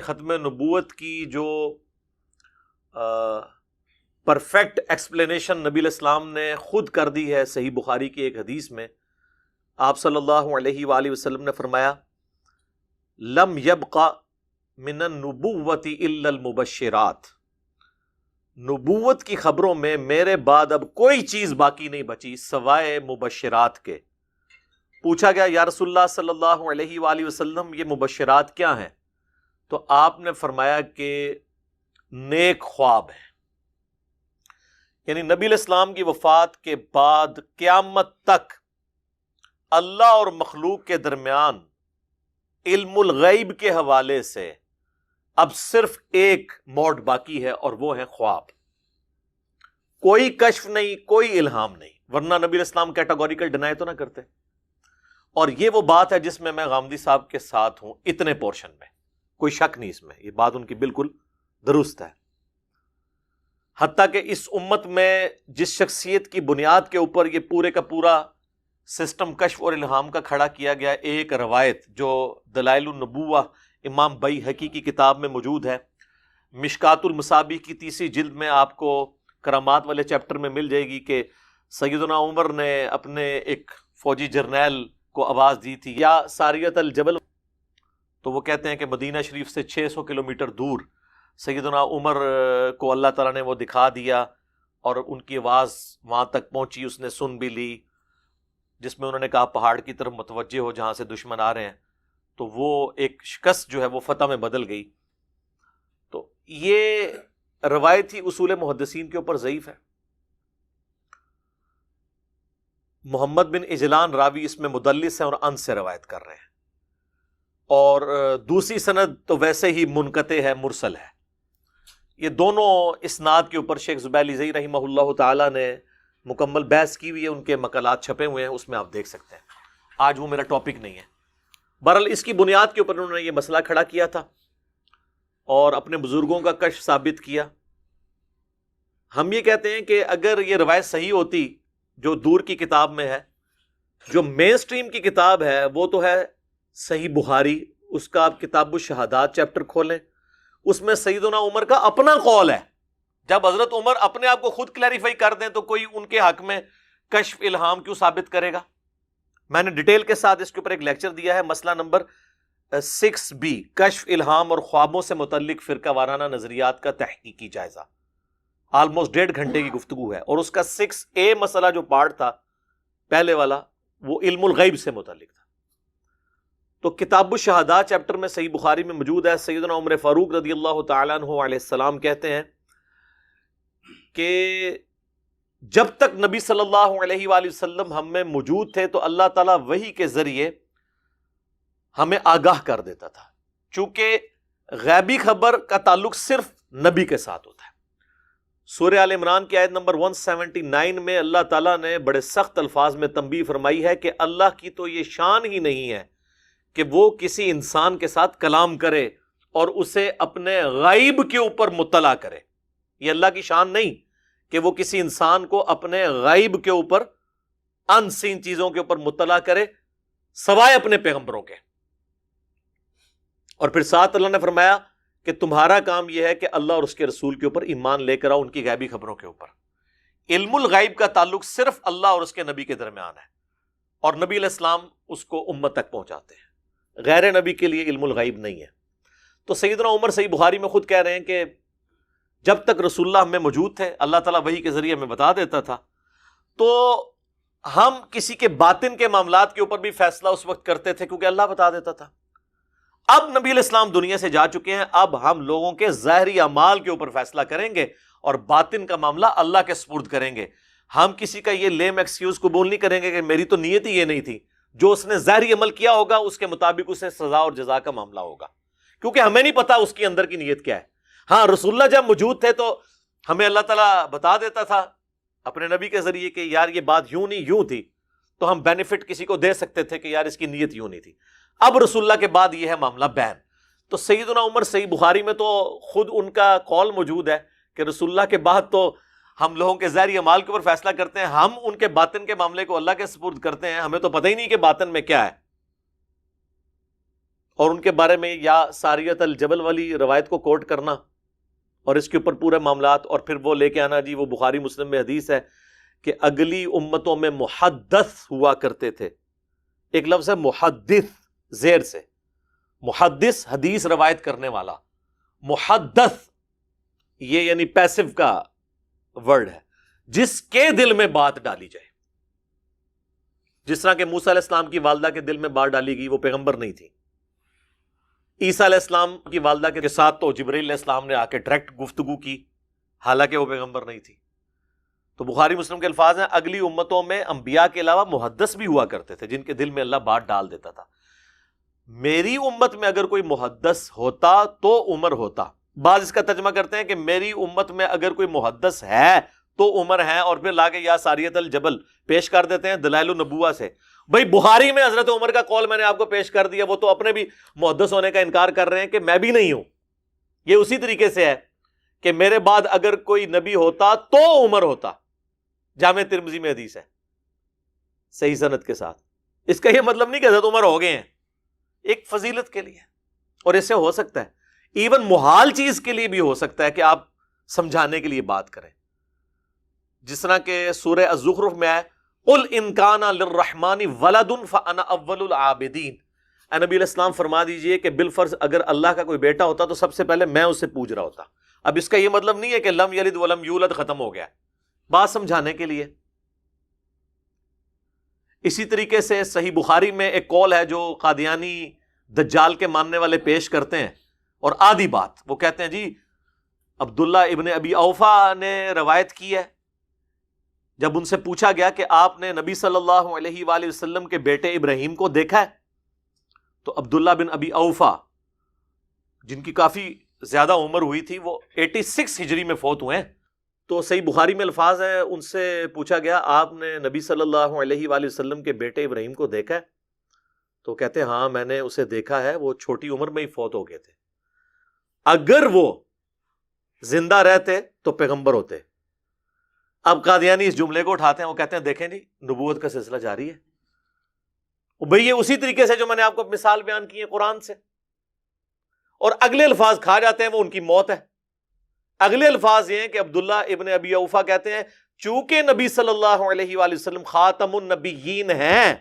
ختم نبوت کی جو پرفیکٹ ایکسپلینیشن نبی علیہ السلام نے خود کر دی ہے صحیح بخاری کی ایک حدیث میں، آپ صلی اللہ علیہ وآلہ وسلم نے فرمایا لم یبق من النبوۃ الا المبشرات، نبوت کی خبروں میں میرے بعد اب کوئی چیز باقی نہیں بچی سوائے مبشرات کے۔ پوچھا گیا یا رسول اللہ صلی اللہ علیہ وآلہ وسلم یہ مبشرات کیا ہیں؟ تو آپ نے فرمایا کہ نیک خواب ہے، یعنی نبی علیہ السلام کی وفات کے بعد قیامت تک اللہ اور مخلوق کے درمیان علم الغیب کے حوالے سے اب صرف ایک موڈ باقی ہے، اور وہ ہے خواب۔ کوئی کشف نہیں، کوئی الہام نہیں، ورنہ نبی علیہ السلام کیٹاگوریکل ڈینائی تو نہ کرتے۔ اور یہ وہ بات ہے جس میں میں غامدی صاحب کے ساتھ ہوں، اتنے پورشن میں کوئی شک نہیں، اس میں یہ بات ان کی بالکل درست ہے۔ حتیٰ کہ اس امت میں جس شخصیت کی بنیاد کے اوپر یہ پورے کا پورا سسٹم کشف اور الہام کا کھڑا کیا گیا، ایک روایت جو دلائل النبوہ امام بیہقی کی کتاب میں موجود ہے، مشکات المصابیح کی 3 جلد میں آپ کو کرامات والے چیپٹر میں مل جائے گی کہ سیدنا عمر نے اپنے ایک فوجی جرنیل کو آواز دی تھی یا ساریت الجبل، تو وہ کہتے ہیں کہ مدینہ شریف سے 600 کلومیٹر دور سیدنا عمر کو اللہ تعالیٰ نے وہ دکھا دیا، اور ان کی آواز وہاں تک پہنچی، اس نے سن بھی لی، جس میں انہوں نے کہا پہاڑ کی طرف متوجہ ہو جہاں سے دشمن آ رہے ہیں، تو وہ ایک شکست جو ہے وہ فتح میں بدل گئی۔ تو یہ روایت ہی اصول محدثین کے اوپر ضعیف ہے۔ محمد بن اجلان راوی اس میں مدلس ہیں اور ان سے روایت کر رہے ہیں، اور دوسری سند تو ویسے ہی منقطع ہے، مرسل ہے۔ یہ دونوں اسناد کے اوپر شیخ زبیلی زئی رحمہ اللہ تعالی نے مکمل بحث کی ہوئی ہے، ان کے مقالات چھپے ہوئے ہیں، اس میں آپ دیکھ سکتے ہیں۔ آج وہ میرا ٹاپک نہیں ہے۔ بہرحال اس کی بنیاد کے اوپر انہوں نے یہ مسئلہ کھڑا کیا تھا اور اپنے بزرگوں کا کشف ثابت کیا۔ ہم یہ کہتے ہیں کہ اگر یہ روایت صحیح ہوتی جو دور کی کتاب میں ہے، جو مین سٹریم کی کتاب ہے وہ تو ہے صحیح بخاری، اس کا آپ کتاب الشہادات چیپٹر کھولیں، اس میں سیدنا عمر کا اپنا قول ہے۔ جب حضرت عمر اپنے آپ کو خود کلیریفائی کر دیں تو کوئی ان کے حق میں کشف الہام کیوں ثابت کرے گا؟ میں نے ڈیٹیل کے ساتھ اس کے اوپر ایک لیکچر دیا ہے، مسئلہ نمبر 6B، کشف الہام اور خوابوں سے متعلق فرقہ وارانہ نظریات کا تحقیقی جائزہ، آلموسٹ 1.5 گھنٹے کی گفتگو ہے، اور اس کا 6A مسئلہ جو پارٹ تھا پہلے والا وہ علم الغیب سے متعلق تھا۔ تو کتاب الشہادات چیپٹر میں صحیح بخاری میں موجود ہے، سیدنا عمر فاروق رضی اللہ تعالیٰ عنہ علیہ السلام کہتے ہیں کہ جب تک نبی صلی اللہ علیہ وآلہ وسلم ہم میں موجود تھے تو اللہ تعالیٰ وحی کے ذریعے ہمیں آگاہ کر دیتا تھا، چونکہ غیبی خبر کا تعلق صرف نبی کے ساتھ ہوتا ہے۔ سورہ آل عمران کی آیت نمبر 179 میں اللہ تعالیٰ نے بڑے سخت الفاظ میں تنبیہ فرمائی ہے کہ اللہ کی تو یہ شان ہی نہیں ہے کہ وہ کسی انسان کے ساتھ کلام کرے اور اسے اپنے غیب کے اوپر مطلع کرے۔ یہ اللہ کی شان نہیں کہ وہ کسی انسان کو اپنے غیب کے اوپر، ان سین چیزوں کے اوپر مطلع کرے سوائے اپنے پیغمبروں کے۔ اور پھر ساتھ اللہ نے فرمایا کہ تمہارا کام یہ ہے کہ اللہ اور اس کے رسول کے اوپر ایمان لے کر آؤ، ان کی غیبی خبروں کے اوپر۔ علم الغیب کا تعلق صرف اللہ اور اس کے نبی کے درمیان ہے، اور نبی علیہ السلام اس کو امت تک پہنچاتے ہیں، غیر نبی کے لیے علم الغیب نہیں ہے۔ تو سیدنا عمر صحیح بخاری میں خود کہہ رہے ہیں کہ جب تک رسول اللہ ہمیں موجود تھے، اللہ تعالیٰ وحی کے ذریعے ہمیں بتا دیتا تھا، تو ہم کسی کے باطن کے معاملات کے اوپر بھی فیصلہ اس وقت کرتے تھے کیونکہ اللہ بتا دیتا تھا۔ اب نبی علیہ السلام دنیا سے جا چکے ہیں، اب ہم لوگوں کے ظاہری اعمال کے اوپر فیصلہ کریں گے اور باطن کا معاملہ اللہ کے سپرد کریں گے۔ ہم کسی کا یہ لیم ایکسکیوز قبول نہیں کریں گے کہ میری تو نیت ہی یہ نہیں تھی۔ جو اس نے ظاہری عمل کیا ہوگا اس کے مطابق اسے سزا اور جزا کا معاملہ ہوگا، کیونکہ ہمیں نہیں پتا اس کی اندر کی نیت کیا ہے۔ ہاں، رسول اللہ جب موجود تھے تو ہمیں اللہ تعالیٰ بتا دیتا تھا اپنے نبی کے ذریعے کہ یار یہ بات یوں نہیں یوں تھی، تو ہم بینیفٹ کسی کو دے سکتے تھے کہ یار اس کی نیت یوں نہیں تھی۔ اب رسول اللہ کے بعد یہ ہے معاملہ بین۔ تو سیدنا عمر صحیح بخاری میں تو خود ان کا قول موجود ہے کہ رسول اللہ کے بعد تو ہم لوگوں کے ظاہری اعمال کے اوپر فیصلہ کرتے ہیں، ہم ان کے باطن کے معاملے کو اللہ کے سپرد کرتے ہیں، ہمیں تو پتہ ہی نہیں کہ باطن میں کیا ہے۔ اور ان کے بارے میں یا ساریت الجبل والی روایت کو کوٹ کرنا اور اس کے اوپر پورے معاملات، اور پھر وہ لے کے آنا جی وہ بخاری مسلم میں حدیث ہے کہ اگلی امتوں میں محدث ہوا کرتے تھے. ایک لفظ ہے محدث زیر سے، محدث حدیث روایت کرنے والا، محدث یہ یعنی پیسو کا ورڈ ہے، جس کے دل میں بات ڈالی جائے. جس طرح کہ موسیٰ علیہ السلام کی والدہ کے دل میں بات ڈالی گئی، وہ پیغمبر نہیں تھی. عیسیٰ علیہ السلام کی والدہ کے ساتھ تو جبرائیل علیہ السلام نے آ کے ڈائریکٹ گفتگو کی، حالانکہ وہ پیغمبر نہیں تھی. تو بخاری مسلم کے الفاظ ہیں اگلی امتوں میں انبیاء کے علاوہ محدث بھی ہوا کرتے تھے جن کے دل میں اللہ بات ڈال دیتا تھا. میری امت میں اگر کوئی محدث ہوتا تو عمر ہوتا. بعض اس کا ترجمہ کرتے ہیں کہ میری امت میں اگر کوئی محدث ہے تو عمر ہے، اور پھر لا کے یا ساریت الجبل پیش کر دیتے ہیں دلائل النبوہ سے. بھائی بخاری میں حضرت عمر کا قول میں نے آپ کو پیش کر دیا، وہ تو اپنے بھی محدث ہونے کا انکار کر رہے ہیں کہ میں بھی نہیں ہوں. یہ اسی طریقے سے ہے کہ میرے بعد اگر کوئی نبی ہوتا تو عمر ہوتا. جامع ترمذی میں حدیث ہے صحیح سند کے ساتھ. اس کا یہ مطلب نہیں کہ حضرت عمر ہو گئے ہیں، ایک فضیلت کے لیے، اور اس سے ہو سکتا ہے ایون محال چیز کے لیے بھی ہو سکتا ہے کہ آپ سمجھانے کے لیے بات کریں. جس طرح کہ سورہ الزخرف میں ہے قل ان کان للرحمن ولد فانا اول العابدین. اے نبی علیہ السلام فرما دیجئے کہ بالفرض اگر اللہ کا کوئی بیٹا ہوتا تو سب سے پہلے میں اس سے پوچھ رہا ہوتا. اب اس کا یہ مطلب نہیں ہے کہ لم یلد ولم یولد ختم ہو گیا، بات سمجھانے کے لیے. اسی طریقے سے صحیح بخاری میں ایک قول ہے جو قادیانی دجال کے ماننے والے پیش کرتے ہیں، اور آدھی بات وہ کہتے ہیں جی عبداللہ ابن ابی اوفا نے روایت کی ہے. جب ان سے پوچھا گیا کہ آپ نے نبی صلی اللہ علیہ وآلہ وسلم کے بیٹے ابراہیم کو دیکھا ہے، تو عبداللہ بن ابی اوفا جن کی کافی زیادہ عمر ہوئی تھی، وہ 86 ہجری میں فوت ہوئے ہیں. تو صحیح بخاری میں الفاظ ہیں ان سے پوچھا گیا آپ نے نبی صلی اللہ علیہ وآلہ وسلم کے بیٹے ابراہیم کو دیکھا ہے؟ تو کہتے ہیں ہاں میں نے اسے دیکھا ہے، وہ چھوٹی عمر میں ہی فوت ہو گئے تھے. اگر وہ زندہ رہتے تو پیغمبر ہوتے. اب قادیانی اس جملے کو اٹھاتے ہیں، وہ کہتے ہیں دیکھیں جی نبوت کا سلسلہ جاری ہے. بھئی یہ اسی طریقے سے جو میں نے آپ کو مثال بیان کی ہے قرآن سے، اور اگلے الفاظ کھا جاتے ہیں وہ ان کی موت ہے. اگلے الفاظ یہ ہیں کہ عبداللہ ابن ابی اوفا کہتے ہیں چونکہ نبی صلی اللہ علیہ وآلہ وسلم خاتم النبیین ہیں،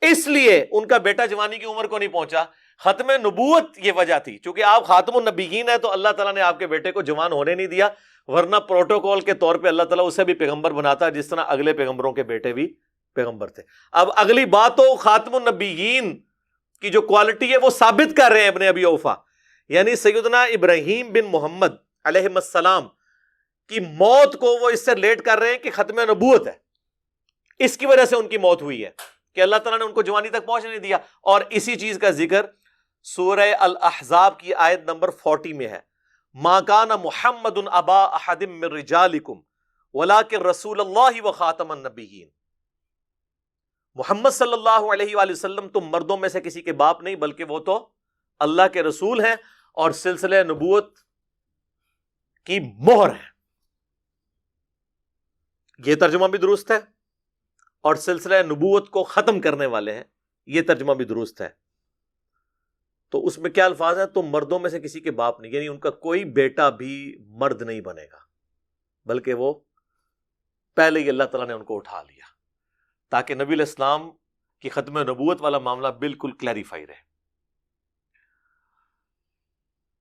اس لیے ان کا بیٹا جوانی کی عمر کو نہیں پہنچا. ختم نبوت یہ وجہ تھی، چونکہ آپ خاتم النبیین ہیں تو اللہ تعالیٰ نے آپ کے بیٹے کو جوان ہونے نہیں دیا، ورنہ پروٹوکول کے طور پہ اللہ تعالیٰ اسے بھی پیغمبر بناتا جس طرح اگلے پیغمبروں کے بیٹے بھی پیغمبر تھے. اب اگلی بات تو خاتم النبیین کی جو کوالٹی ہے وہ ثابت کر رہے ہیں ابن ابی اوفا، یعنی سیدنا ابراہیم بن محمد علیہ السلام کی موت کو وہ اس سے ریلیٹ کر رہے ہیں کہ ختم نبوت ہے، اس کی وجہ سے ان کی موت ہوئی ہے کہ اللہ تعالیٰ نے ان کو جوانی تک پہنچنے نہیں دیا. اور اسی چیز کا ذکر سورہ الاحزاب کی آیت نمبر 40 میں ہے ما کان محمد ابا احد من رجالکم ولکن رسول اللہ وخاتم النبیین. محمد صلی اللہ علیہ وآلہ وسلم تم مردوں میں سے کسی کے باپ نہیں بلکہ وہ تو اللہ کے رسول ہیں اور سلسلہ نبوت کی مہر ہے. یہ ترجمہ بھی درست ہے، اور سلسلہ نبوت کو ختم کرنے والے ہیں، یہ ترجمہ بھی درست ہے. تو اس میں کیا الفاظ ہیں؟ تم مردوں میں سے کسی کے باپ نہیں، یعنی ان کا کوئی بیٹا بھی مرد نہیں بنے گا، بلکہ وہ پہلے ہی اللہ تعالیٰ نے ان کو اٹھا لیا تاکہ نبی علیہ السلام کی ختم نبوت والا معاملہ بالکل کلیریفائی رہے.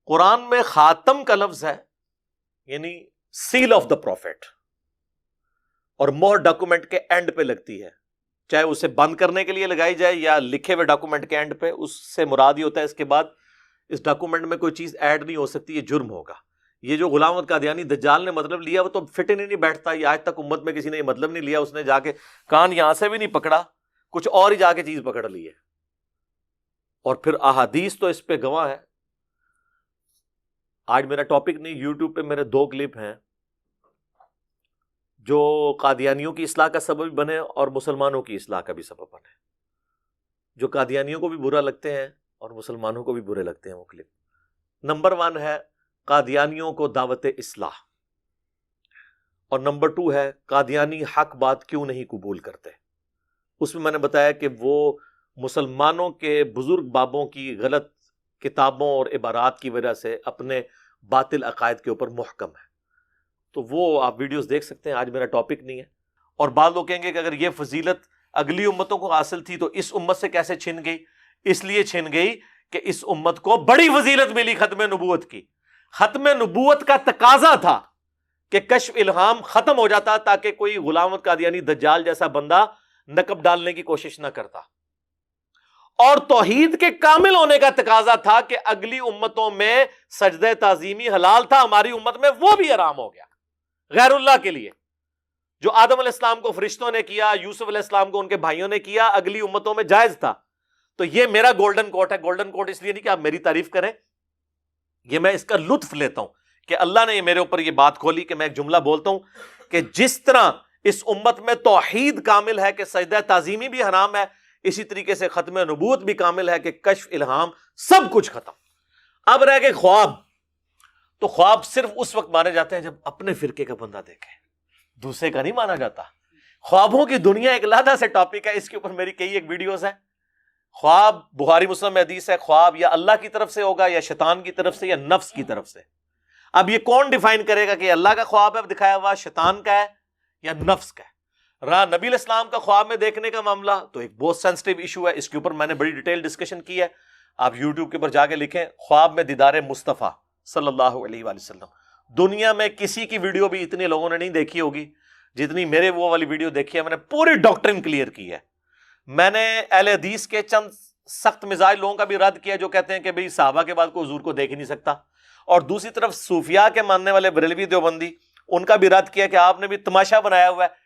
قرآن میں خاتم کا لفظ ہے یعنی سیل آف دا پروفیٹ، اور مہر ڈاکومنٹ کے اینڈ پہ لگتی ہے، چاہے اسے بند کرنے کے لیے لگائی جائے یا لکھے ہوئے ڈاکومنٹ کے اینڈ پہ. اس سے مراد یہ ہوتا ہے اس کے بعد اس ڈاکومنٹ میں کوئی چیز ایڈ نہیں ہو سکتی، یہ جرم ہوگا. یہ جو غلام احمد قادیانی دجال نے مطلب لیا وہ تو فٹ نہیں بیٹھتا. یہ آج تک امت میں کسی نے یہ مطلب نہیں لیا، اس نے جا کے کان یہاں سے بھی نہیں پکڑا، کچھ اور ہی جا کے چیز پکڑ لی ہے. اور پھر احادیث تو اس پہ گواہ ہے. آج میرا ٹاپک نہیں، یوٹیوب پہ میرے 2 کلپ ہیں جو قادیانیوں کی اصلاح کا سبب بنے اور مسلمانوں کی اصلاح کا بھی سبب بنے. جو قادیانیوں کو بھی برا لگتے ہیں اور مسلمانوں کو بھی برے لگتے ہیں وہ کلپ. نمبر 1 ہے قادیانیوں کو دعوت اصلاح، اور نمبر 2 ہے قادیانی حق بات کیوں نہیں قبول کرتے. اس میں نے بتایا کہ وہ مسلمانوں کے بزرگ بابوں کی غلط کتابوں اور عبارات کی وجہ سے اپنے باطل عقائد کے اوپر محکم ہے. تو وہ آپ ویڈیوز دیکھ سکتے ہیں. آج میرا ٹاپک نہیں ہے. اور بعض لوگ کہیں گے کہ اگر یہ فضیلت اگلی امتوں کو حاصل تھی تو اس امت سے کیسے چھن گئی؟ اس لیے چھن گئی کہ اس امت کو بڑی فضیلت ملی ختم نبوت کی. ختم نبوت کا تقاضا تھا کہ کشف الہام ختم ہو جاتا تاکہ کوئی غلام قادیانی دجال جیسا بندہ نقب ڈالنے کی کوشش نہ کرتا. اور توحید کے کامل ہونے کا تقاضا تھا کہ اگلی امتوں میں سجدہ تعظیمی حلال تھا، ہماری امت میں وہ بھی حرام ہو گیا غیر اللہ کے لیے. جو آدم علیہ السلام کو فرشتوں نے کیا، یوسف علیہ السلام کو ان کے بھائیوں نے کیا، اگلی امتوں میں جائز تھا. تو یہ میرا گولڈن کوٹ ہے. گولڈن کوٹ اس لیے نہیں کہ آپ میری تعریف کریں، یہ میں اس کا لطف لیتا ہوں کہ اللہ نے میرے اوپر یہ بات کھولی کہ میں ایک جملہ بولتا ہوں کہ جس طرح اس امت میں توحید کامل ہے کہ سجدہ تعظیمی بھی حرام ہے، اسی طریقے سے ختم نبوت بھی کامل ہے کہ کشف الہام سب کچھ ختم. اب رہ گئے خواب. تو خواب صرف اس وقت مانے جاتے ہیں جب اپنے فرقے کا بندہ دیکھے، دوسرے کا نہیں مانا جاتا. خوابوں کی دنیا ایک علیحدہ سے ٹاپک ہے، اس کے اوپر میری کئی ایک ویڈیوز ہیں. خواب بخاری مسلم میں حدیث ہے، خواب یا اللہ کی طرف سے ہوگا یا شیطان کی طرف سے یا نفس کی طرف سے. اب یہ کون ڈیفائن کرے گا کہ اللہ کا خواب ہے دکھایا ہوا، شیطان کا ہے یا نفس کا ہے؟ رہا نبی علیہ السلام کا خواب میں دیکھنے کا معاملہ تو ایک بہت سینسٹیو ایشو ہے. اس کے اوپر میں نے بڑی ڈیٹیل ڈسکشن کی ہے. آپ یوٹیوب کے اوپر جا کے لکھیں خواب میں دیدار مصطفیٰ صلی اللہ علیہ وآلہ وسلم. دنیا میں کسی کی ویڈیو بھی اتنے لوگوں نے نہیں دیکھی ہوگی جتنی میرے وہ والی ویڈیو دیکھی ہے. میں نے پوری ڈاکٹرن کلیئر کی ہے. میں نے اہل حدیث کے چند سخت مزاج لوگوں کا بھی رد کیا جو کہتے ہیں کہ بھئی صحابہ کے بعد کوئی حضور کو دیکھ ہی نہیں سکتا. اور دوسری طرف صوفیاء کے ماننے والے بریلوی دیوبندی، ان کا بھی رد کیا کہ آپ نے بھی تماشا بنایا ہوا ہے.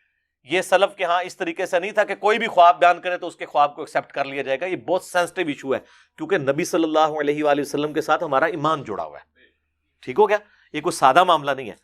یہ سلف کے ہاں اس طریقے سے نہیں تھا کہ کوئی بھی خواب بیان کرے تو اس کے خواب کو ایکسیپٹ کر لیا جائے گا. یہ بہت سینسٹیو ایشو ہے کیونکہ نبی صلی اللہ علیہ وآلہ وسلم کے ساتھ ہمارا ایمان جڑا ہوا ہے. ٹھیک ہو گیا؟ یہ کوئی سادہ معاملہ نہیں ہے.